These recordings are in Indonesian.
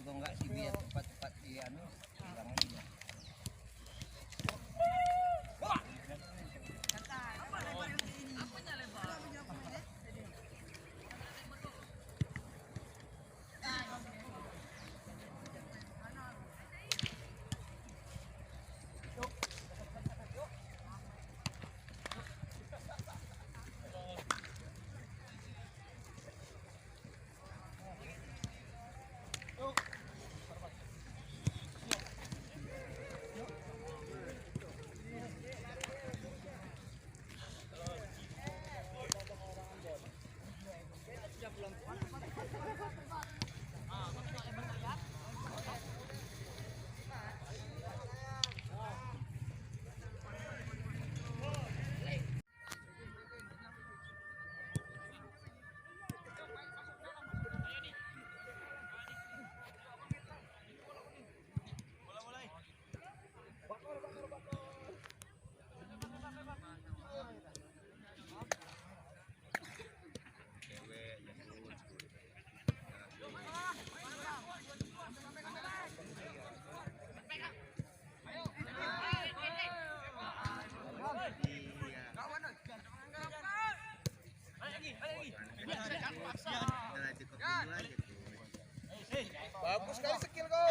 kok enggak sih biar cepat-cepat di anu hilang aja. Bagus sekali skill kau.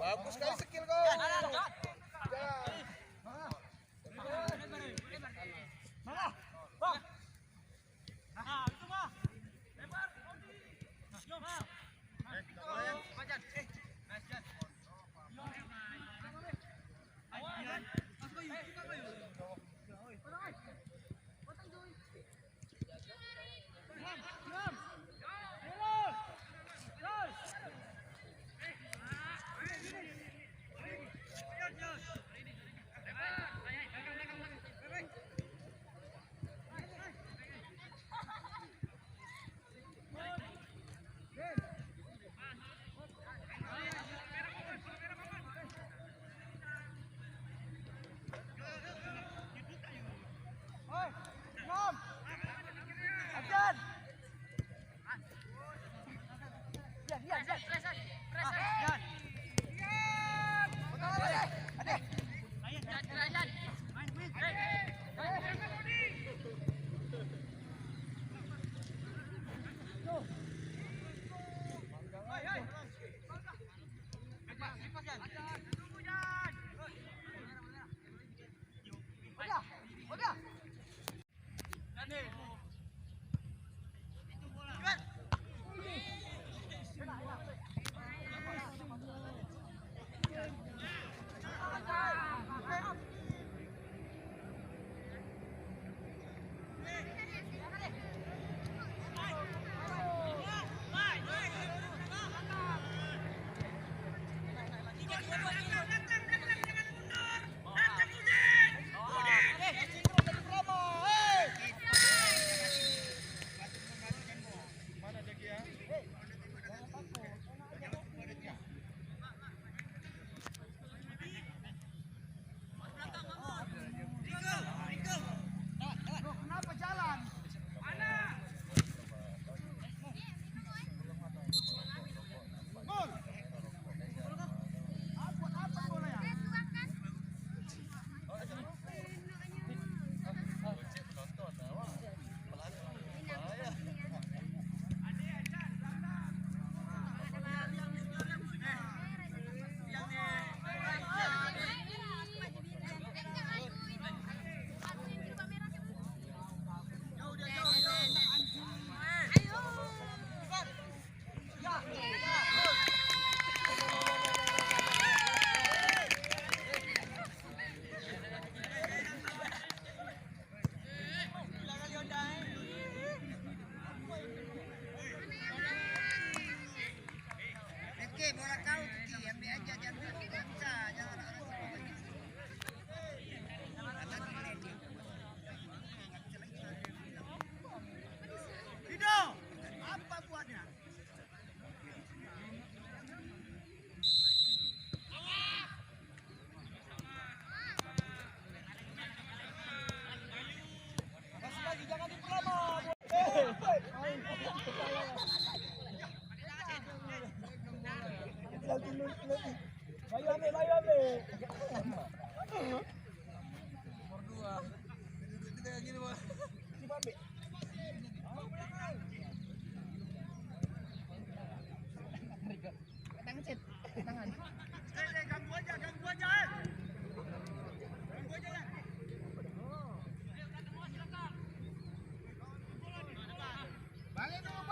Bagus sekali skill kau.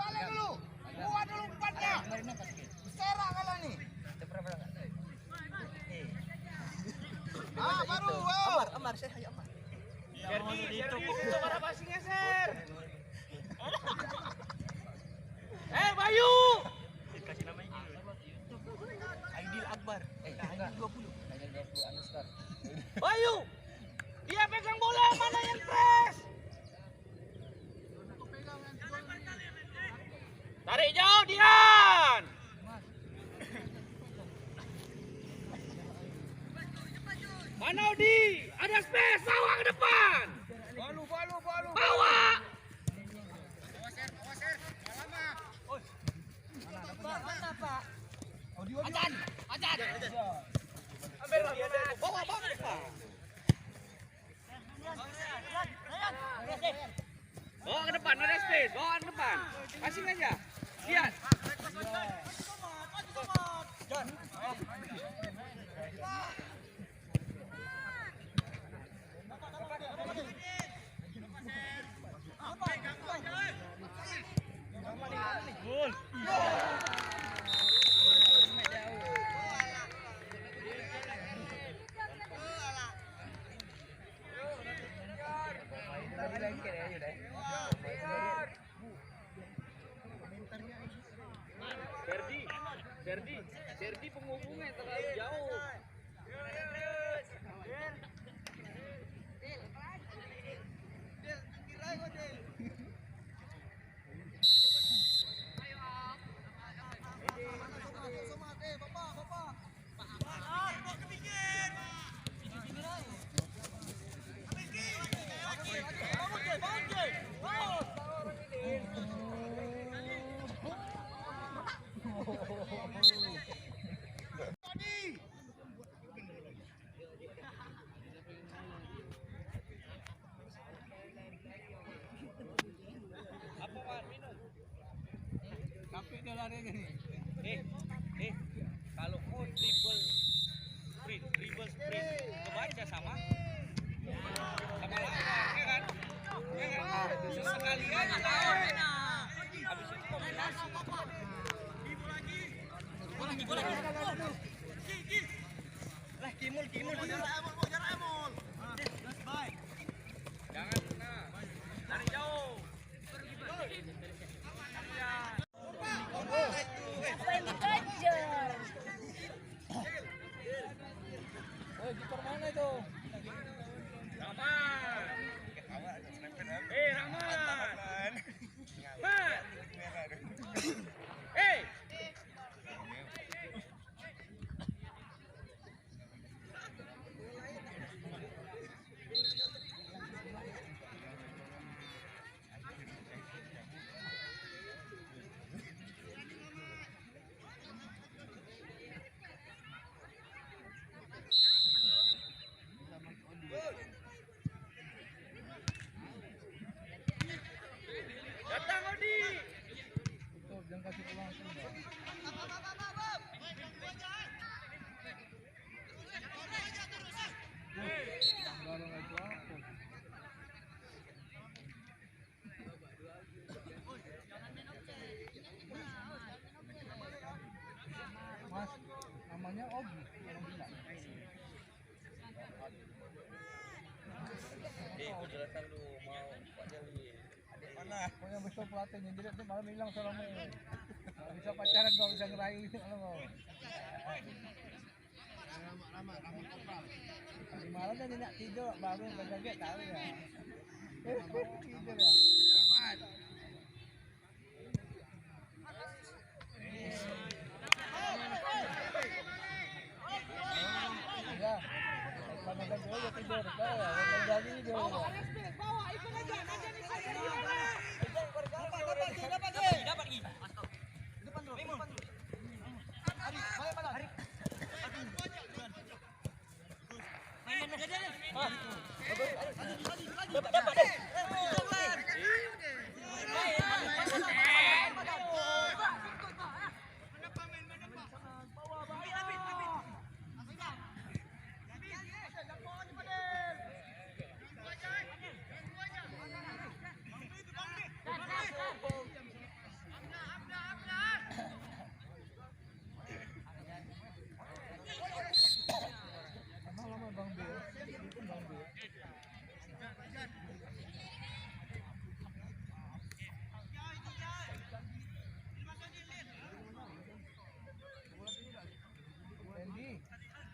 Balik dulu. Buat dulu umpannya. Serak kalau nih. Baru. Amar, saya ayo Amar. Serdi, itu para passingnya, Ser. Bayu. Kasih nama ini. Aidil Akbar. Aidil 20. Aidil 20 Anuskar. Bayu. Dia pegang bola, mana yang press? Tarik jauh, Dian. Mana Odi? Ada space, bawa ke depan. Balu. Bawa. Awas Ser. Lama. Mana Pak? Ajan. Ambil bawa ke depan. Bawa ke depan, ada space. Bawa ke depan. Passing aja. Lihat. Gol. Serdi penghubungnya terlalu jauh. Bapak. Mana? Pokoknya besok pelatihnya jadi nanti malam hilang salahmu. Nggak bisa pacaran kau bisa ngerayu gitu malam kau. Lama kopral. Di malam tadi nak tidur baru kaget tahu ya. Tidur ya. Ya. Pada dulu tidur kau ya. Jadi dia.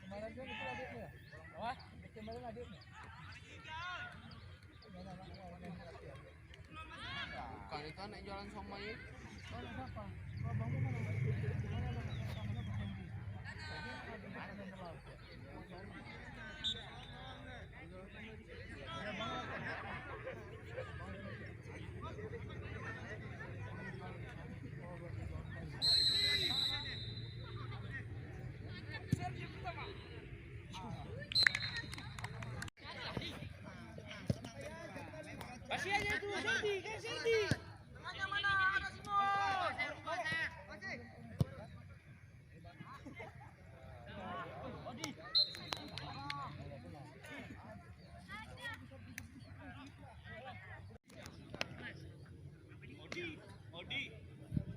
Kemarin itu adiknya. Wah, kemarin adiknya. Bukan itu anak jualan somai. Siapa? Bang mana? Kasih aja itu Serdi. Mana ada semua.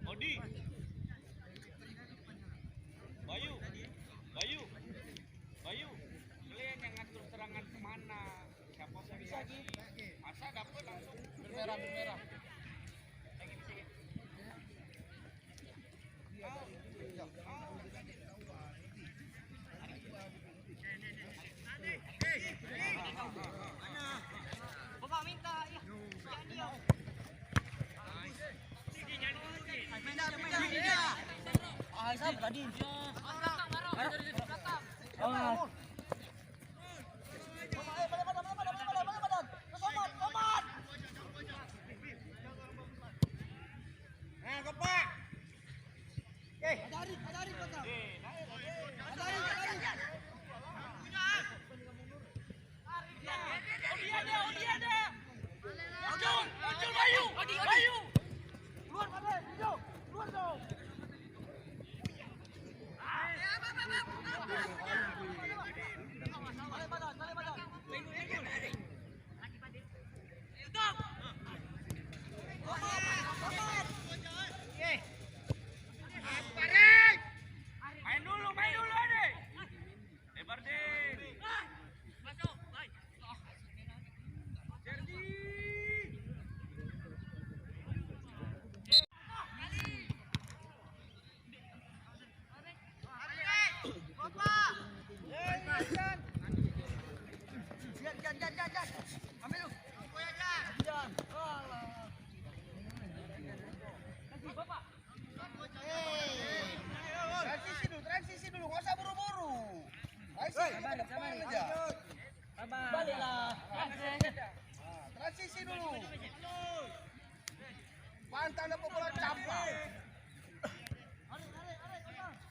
Odi. Bayu. Kalian yang ngatur serangan kemana? Siapa bisa gitu? Masa dapat langsung bermerah. Bapak minta ya. Pindah. Ah, saya tadi. Oh. Main dulu adek. Lebar deh. Masuk, baik. Serdi. Jangan. Ambil lu. Jangan. Kasih Bapak. Transisi dulu, nggak usah buru-buru. Sabar aja. Sabar. Baliklah. Transisi dulu. Pantang dapat bola campak.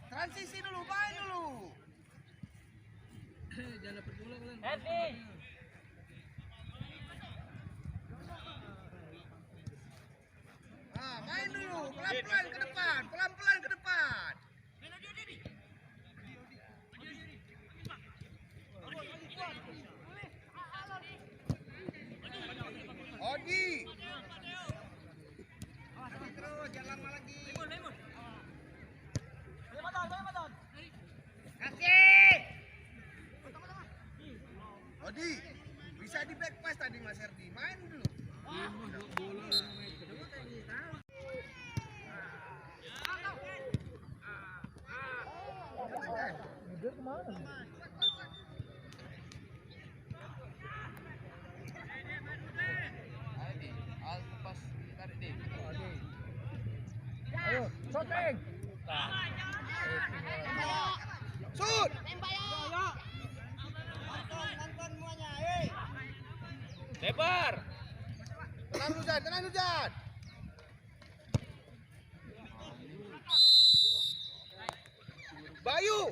Transisi dulu, main dulu. Jangan dapat bola kalian. Happy. Main dulu, pelan-pelan ke depan. Odi. Terus, jangan lama lagi. Lemon. Kasih. Odi, bisa di back pass tadi Mas Herdi. Main dulu. Dia kemana? Ayo, shooting. Shoot. Lebar. Tenang hujan. Bayu.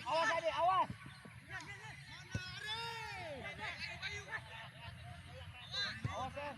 Awas adik, awas. Awas ya.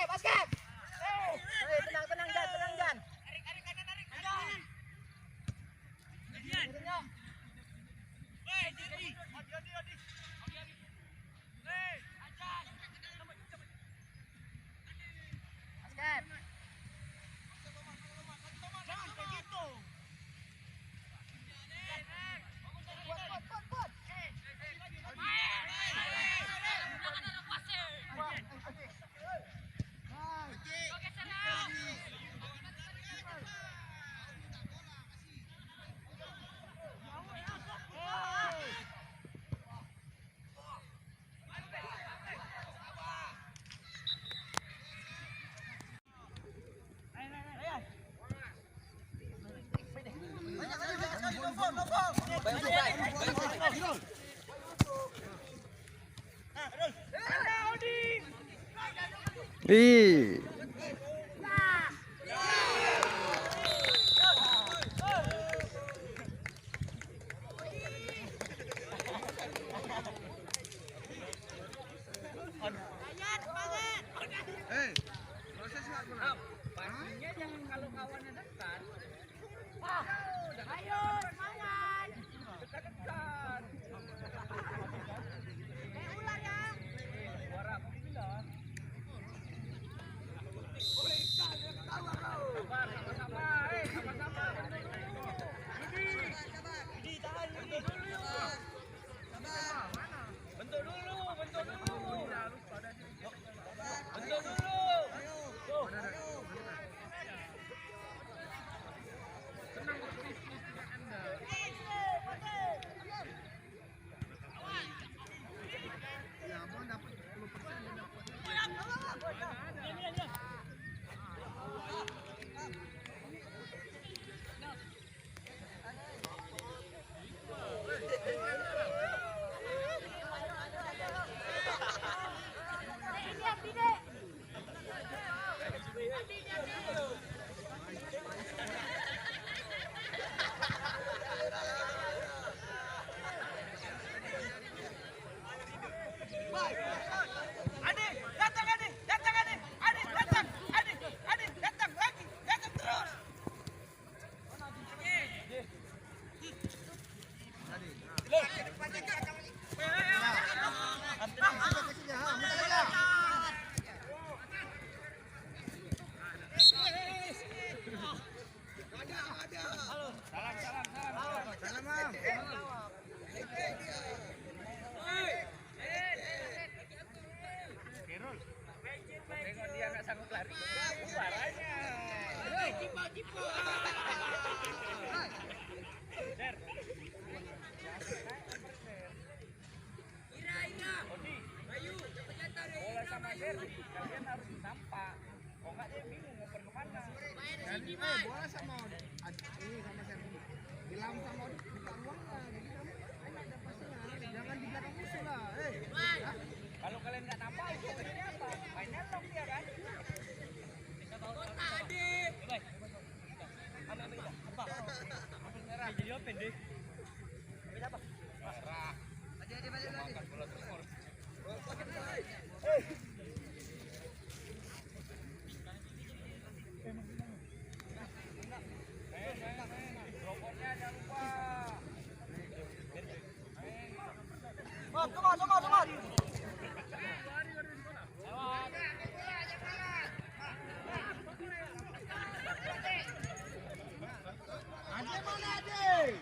Basket. Tenang Jan. Basket. Ih. Pastinya jangan kalau kawannya dekat. Ayo semangat. Dekat-dekat. Ular ya. Suara aku bilang. Sabar, sama-sama. Sama-sama. Bentuk dulu. Bentuk dulu. Tenang, please, anda. lari suaranya. Cipo. Der. Odi, bola sama Derby, kalian harus nampak. Kok nggak dia bingung ngoper kemana. Bola sama ini sama Sergi. Bilang sama Odi minta uang lah. Jadi kamu ada pasnya. Jangan di belakang musuh lah. Kalau kalian nggak nampak, itu ini apa? Mainnya lock dia kan? Jadi apa deh? Apa? Marah. Makan bola semua. Rokoknya jangan lupa. Cepat. Ade mana Ade?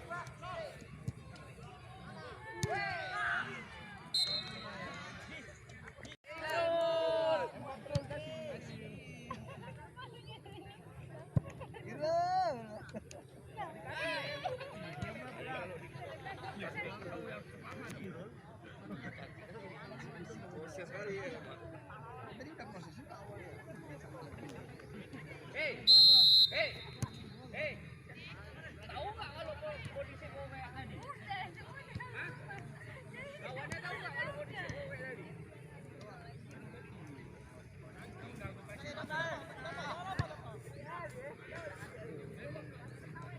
Hei, tahu nggak kalau kondisi gue kayak tadi? Hah? Kawannya tahu nggak kalau kondisi gue kayak tadi?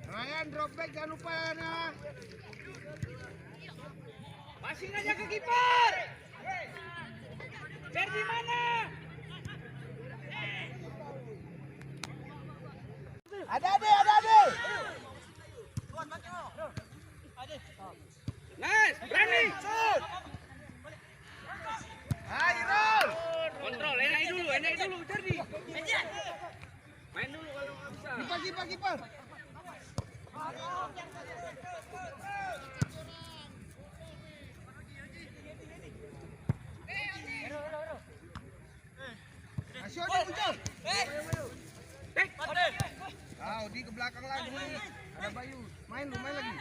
Ryan drop back jangan lupa ya. Passing aja ke kiper. Sergi mana? Ada Ade. Nice, berani. Irul. Kontrol, enak dulu, Sergi. Main dulu kalau nggak bisa. Kiper. Asyik muncul. Di ke belakang lagi. Ada Bayu. Main lagi.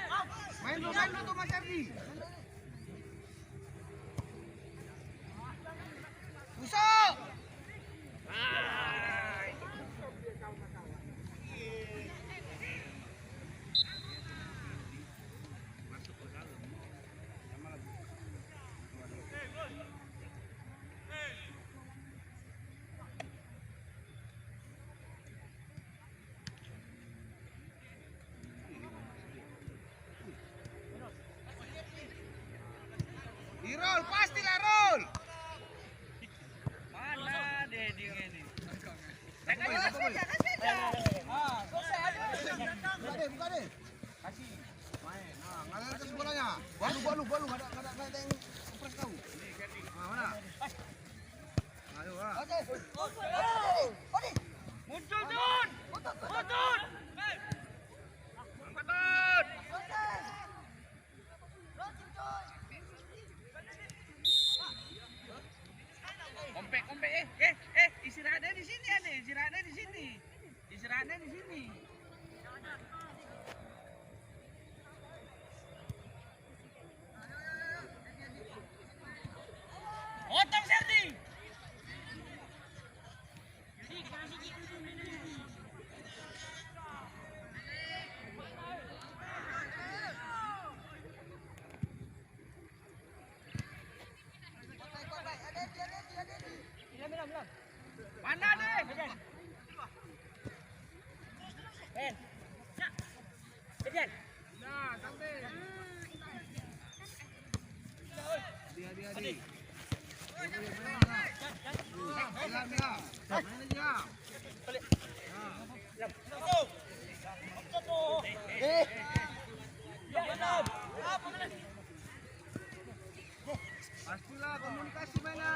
Main lu tuh Mas Erdi. Busuk. Irol, pastilah Rol. Mana Dedi ini? Buka deh. Kasih. Main. Nah, ngalir ke bolanya. Balu, enggak ada yang opres kau. Nah, mana? Ayo, Muncul, Jun! Muncul! Kompek. Istirahatnya di sini ada, istirahatnya di sini. Otong Serdi. Mana deh? Ben. Kejar. Nah, sampai. Dia. Main aja. Pastilah komunikasi mana.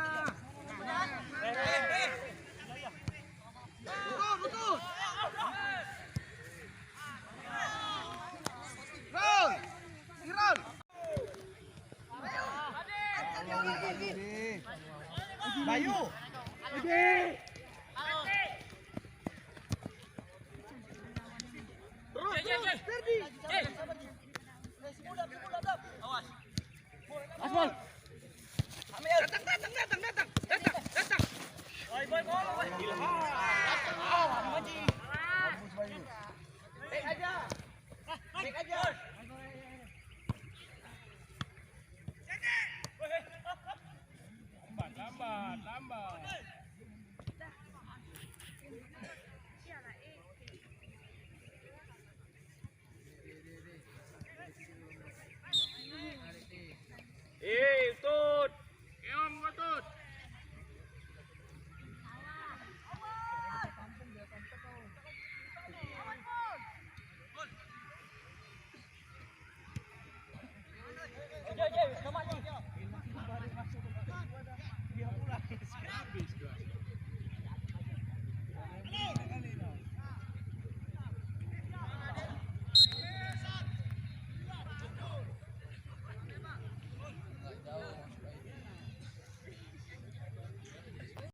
Betul. Roll. Irol. Bayu. boy, bola, boy. Ilham.